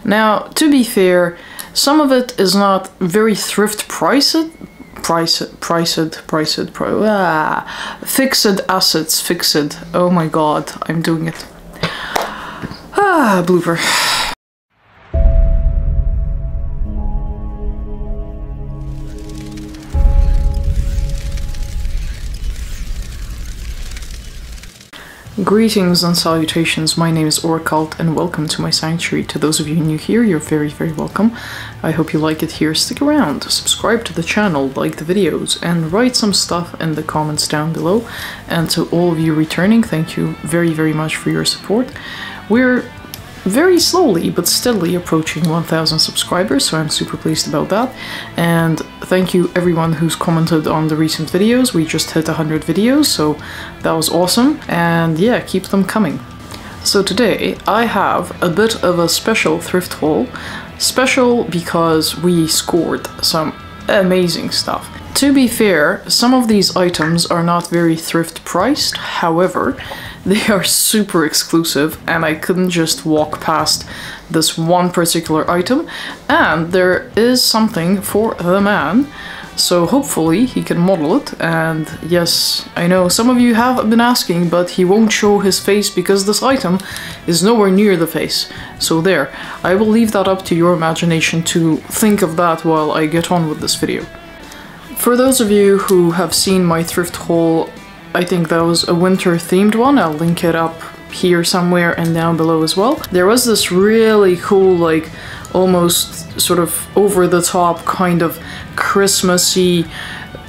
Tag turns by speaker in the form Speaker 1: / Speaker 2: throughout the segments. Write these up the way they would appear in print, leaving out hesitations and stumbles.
Speaker 1: Now, to be fair, some of it is not very thrift priced, fixed assets, fixed. Oh my god, I'm doing it. Blooper. Greetings and salutations, my name is Oracle and welcome to my sanctuary. To those of you new here, you're very welcome. I hope you like it here. Stick around, subscribe to the channel, like the videos, and write some stuff in the comments down below. And to all of you returning, thank you very much for your support. We're very slowly but steadily approaching 1,000 subscribers, so I'm super pleased about that. And thank you everyone who's commented on the recent videos. We just hit 100 videos, so that was awesome. And yeah, keep them coming. So today I have a bit of a special thrift haul. Special because we scored some amazing stuff. To be fair, some of these items are not very thrift priced, however, they are super exclusive and I couldn't just walk past this one particular item, and there is something for the man, so hopefully he can model it. And yes, I know some of you have been asking, but he won't show his face because this item is nowhere near the face. So there, I will leave that up to your imagination to think of that while I get on with this video. For those of you who have seen my thrift haul, I think that was a winter themed one. I'll link it up here somewhere and down below as well. There was this really cool, like almost sort of over the top kind of Christmassy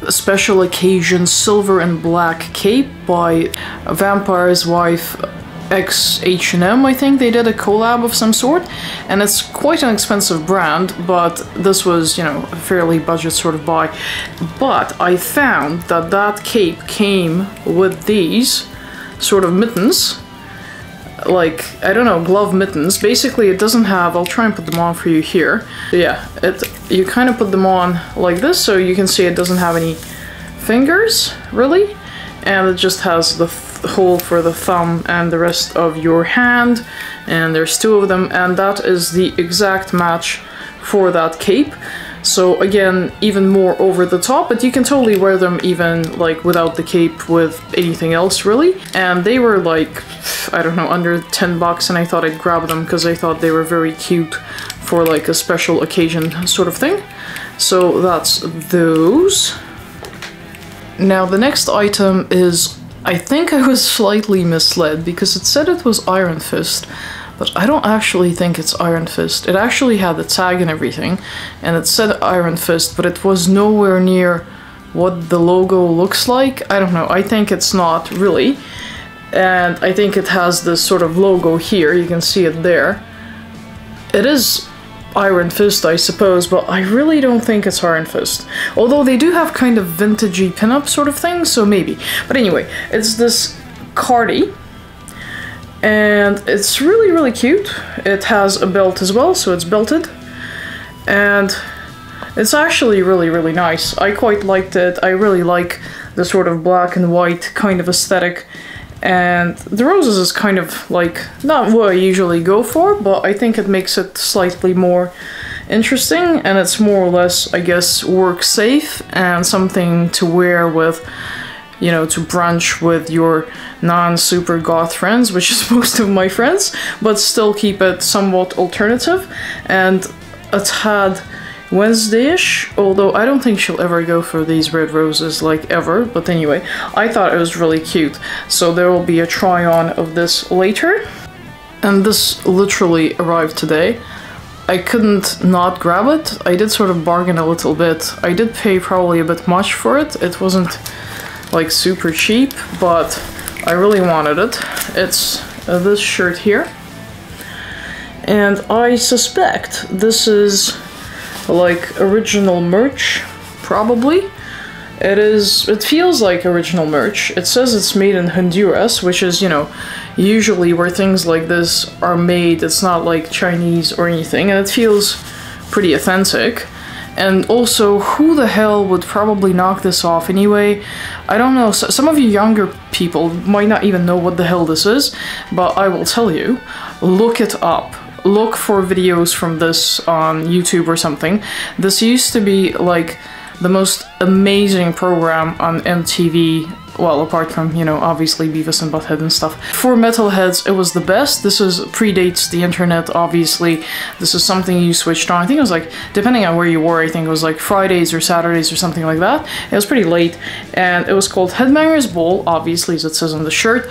Speaker 1: special occasion silver and black cape by Vampire's Wife X H&M. I think they did a collab of some sort, and it's quite an expensive brand, but this was, you know, a fairly budget sort of buy. But I found that that cape came with these sort of mittens, like, I don't know, glove mittens. Basically it doesn't have, I'll try and put them on for you here. Yeah, you kind of put them on like this, so you can see it doesn't have any fingers really, and it just has the hole for the thumb and the rest of your hand, and there's two of them, and that is the exact match for that cape. So again, even more over the top, but you can totally wear them even like without the cape with anything else really. And they were like, I don't know, under 10 bucks, and I thought I'd grab them because I thought they were very cute for like a special occasion sort of thing. So that's those. Now the next item is, I think I was slightly misled because it said it was Iron Fist, but I don't actually think it's Iron Fist. It actually had the tag and everything, and it said Iron Fist, but it was nowhere near what the logo looks like. I don't know, I think it's not really. And I think it has this sort of logo here, you can see it there. It is Iron Fist, I suppose, but I really don't think it's Iron Fist. Although they do have kind of vintagey pinup sort of thing, so maybe. But anyway, it's this cardi, and it's really cute. It has a belt as well, so it's belted, and it's actually really nice. I quite liked it. I really like the sort of black and white kind of aesthetic. And the roses is kind of like not what I usually go for, but I think it makes it slightly more interesting, and it's more or less, I guess, work safe and something to wear with, you know, to brunch with your non-super goth friends, which is most of my friends, but still keep it somewhat alternative and a tad Wednesday-ish, although I don't think she'll ever go for these red roses, like ever, but anyway, I thought it was really cute, so there will be a try-on of this later. And this literally arrived today. I couldn't not grab it. I did sort of bargain a little bit. I did pay probably a bit much for it. It wasn't like super cheap, but I really wanted it. It's this shirt here, and I suspect this is like original merch, probably. It feels like original merch. It says it's made in Honduras, which is, you know, usually where things like this are made, it's not like Chinese or anything, and it feels pretty authentic. And also, who the hell would probably knock this off anyway? I don't know, some of you younger people might not even know what the hell this is, but I will tell you, look it up. look for videos from this on YouTube or something. This used to be like the most amazing program on MTV. Well, apart from, you know, obviously Beavis and Butthead and stuff. For metalheads, it was the best. This predates the internet, obviously. This is something you switched on. I think it was like, depending on where you were, I think it was like Fridays or Saturdays or something like that. It was pretty late, and it was called Headbangers Ball, obviously, as it says on the shirt.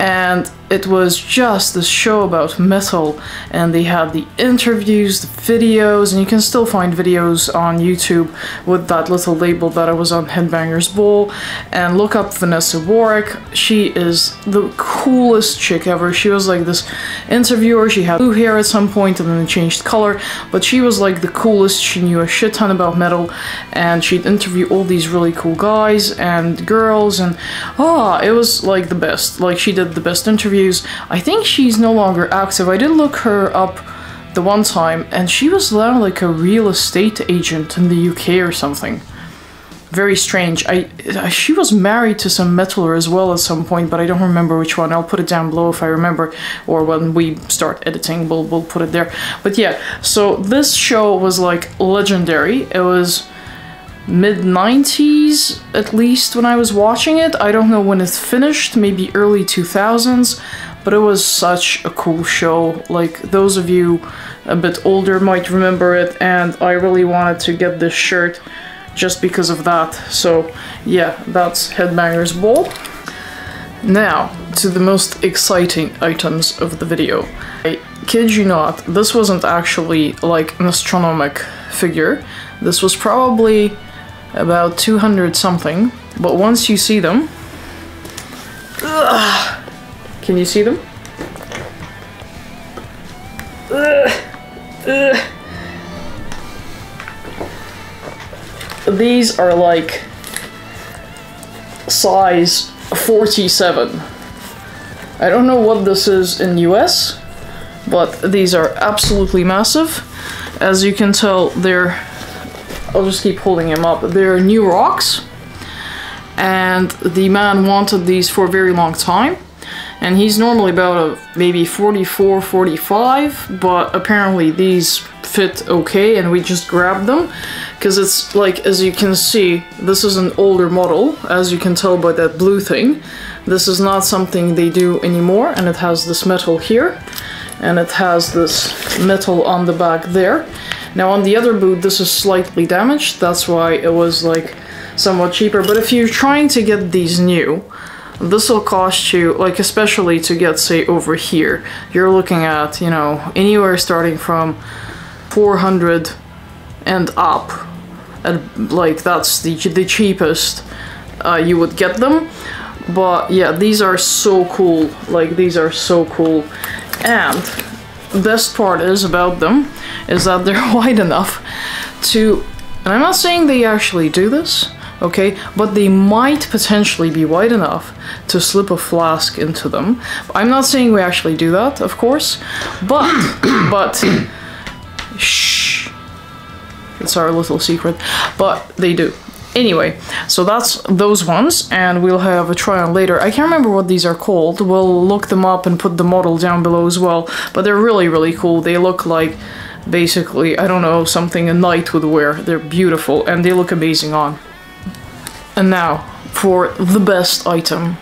Speaker 1: And it was just this show about metal, and they had the interviews, the videos, and you can still find videos on YouTube with that little label that I was on Headbangers Ball. And look up Vanessa Warwick. She is the coolest chick ever. She was like this interviewer. She had blue hair at some point and then it changed color, but she was like the coolest. She knew a shit ton about metal, and she'd interview all these really cool guys and girls, and it was like the best. Like, she did the best interviews. I think she's no longer active. I did look her up the one time, and she was now like a real estate agent in the UK or something. Very strange. She was married to some metaler as well at some point, but I don't remember which one. I'll put it down below if I remember, or when we start editing, we'll put it there. But yeah, so this show was like legendary. It was mid-90s, at least, when I was watching it. I don't know when it finished, maybe early 2000s, but it was such a cool show. Like, those of you a bit older might remember it, and I really wanted to get this shirt just because of that. So yeah, that's Headbangers Ball. Now, to the most exciting items of the video. I kid you not, this wasn't actually like an astronomic figure. This was probably about 200 something, but once you see them, can you see them? These are like size 47. I don't know what this is in US, but these are absolutely massive. As you can tell, I'll just keep holding him up. They're new rocks, and the man wanted these for a very long time, and he's normally about maybe 44, 45, but apparently these fit okay, and we just grabbed them because it's like, as you can see, this is an older model, as you can tell by that blue thing. This is not something they do anymore, and it has this metal here, and it has this metal on the back there. Now on the other boot, this is slightly damaged, that's why it was like somewhat cheaper. But if you're trying to get these new, this will cost you, like, especially to get, say, over here, you're looking at, you know, anywhere starting from 400 and up. And like, that's the cheapest you would get them. But yeah, these are so cool. Like, these are so cool. And the best part is about them is that they're wide enough to, and I'm not saying they actually do this, okay, but they might potentially be wide enough to slip a flask into them. I'm not saying we actually do that, of course, but shh, it's our little secret, but they do. Anyway, so that's those ones, and we'll have a try on later. I can't remember what these are called. We'll look them up and put the model down below as well, but they're really, really cool. They look like, basically, I don't know, something a knight would wear. They're beautiful, and they look amazing on. And now, for the best item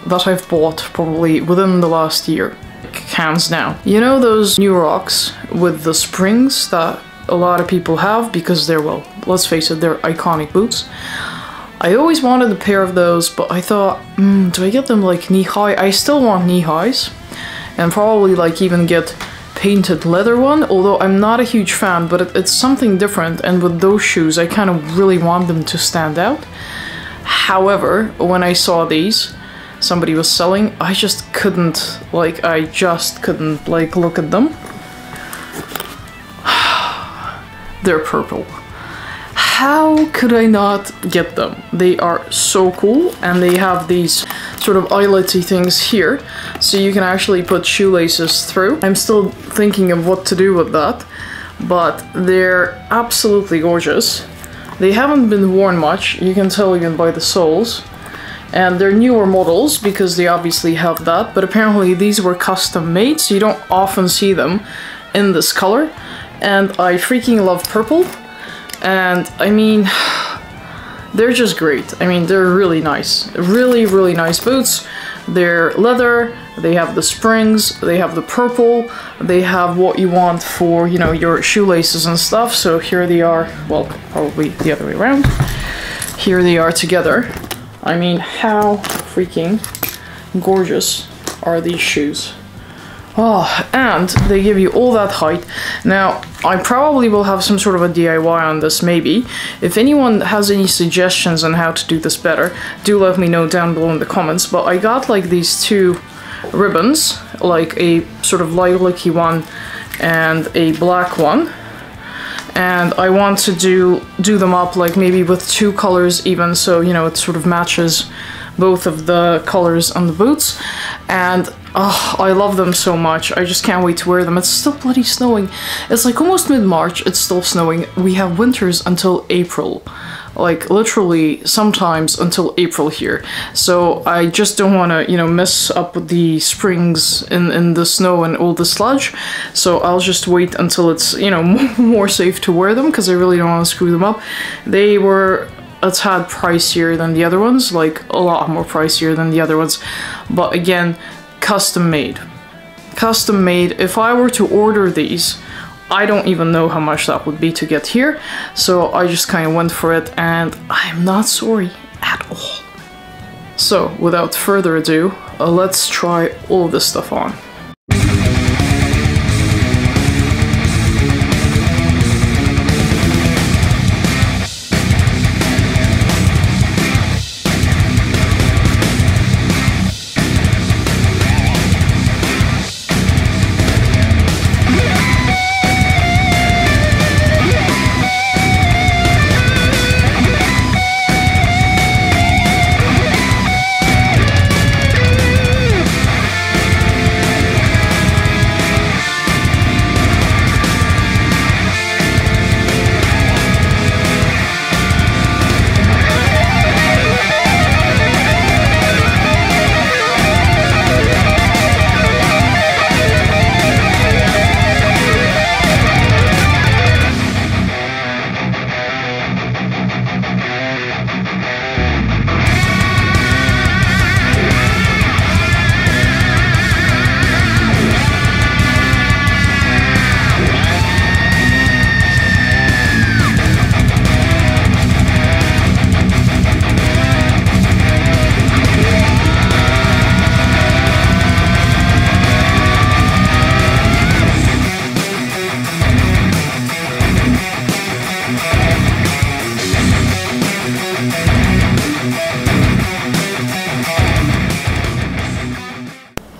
Speaker 1: that I've bought probably within the last year, hands down. You know those new rocks with the springs that a lot of people have because they're, well, let's face it, they're iconic boots. I always wanted a pair of those, but I thought, do I get them like knee-high? I still want knee-highs, and probably like even get painted leather one, although I'm not a huge fan, but it's something different, and with those shoes I kind of really want them to stand out. However, when I saw these, somebody was selling, I just couldn't like look at them. They're purple. How could I not get them? They are so cool, and they have these sort of eyelety things here, so you can actually put shoelaces through. I'm still thinking of what to do with that, but they're absolutely gorgeous. They haven't been worn much, you can tell even by the soles. And they're newer models because they obviously have that, but apparently these were custom made, so you don't often see them in this color. And I freaking love purple, and I mean, they're just great. I mean, they're really nice. Really, really nice boots. They're leather, they have the springs, they have the purple, they have what you want for, you know, your shoelaces and stuff. So here they are, well, probably the other way around. Here they are together. I mean, how freaking gorgeous are these shoes? Oh, and they give you all that height. Now, I probably will have some sort of a DIY on this, maybe. If anyone has any suggestions on how to do this better, do let me know down below in the comments. But I got like these two ribbons, like a sort of lilac-y one and a black one. And I want to do them up like maybe with two colors even, so, you know, it sort of matches both of the colors on the boots. And oh, I love them so much. I just can't wait to wear them. It's still bloody snowing. It's like almost mid-March, it's still snowing. We have winters until April. Like literally sometimes until April here. So I just don't want to, you know, mess up the springs in the snow and all the sludge. So I'll just wait until it's, you know, more safe to wear them, because I really don't want to screw them up. They were a tad pricier than the other ones, like a lot more pricier than the other ones. But again, custom made. Custom made. If I were to order these, I don't even know how much that would be to get here. So I just kind of went for it, and I'm not sorry at all. So without further ado, let's try all this stuff on.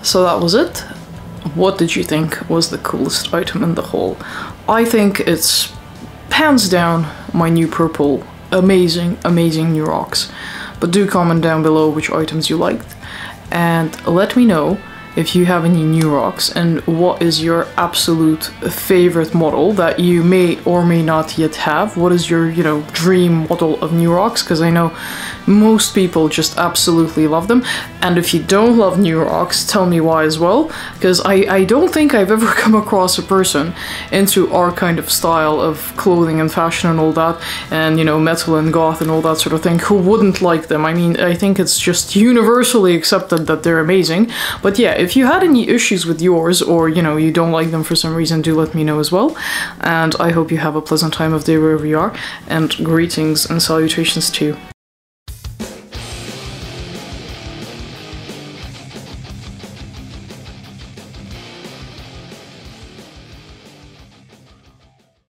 Speaker 1: So that was it. What did you think was the coolest item in the haul? I think it's hands down my new purple. Amazing, amazing new rocks. But do comment down below which items you liked, and let me know if you have any new rocks and what is your absolute favorite model that you may or may not yet have. What is your, you know, dream model of new rocks? Because I know most people just absolutely love them. And if you don't love new rocks, tell me why as well, because I don't think I've ever come across a person into our kind of style of clothing and fashion and all that, and, you know, metal and goth and all that sort of thing, who wouldn't like them. I mean, I think it's just universally accepted that they're amazing. But yeah, if you had any issues with yours, or, you know, you don't like them for some reason, do let me know as well. And I hope you have a pleasant time of day wherever you are, and greetings and salutations too.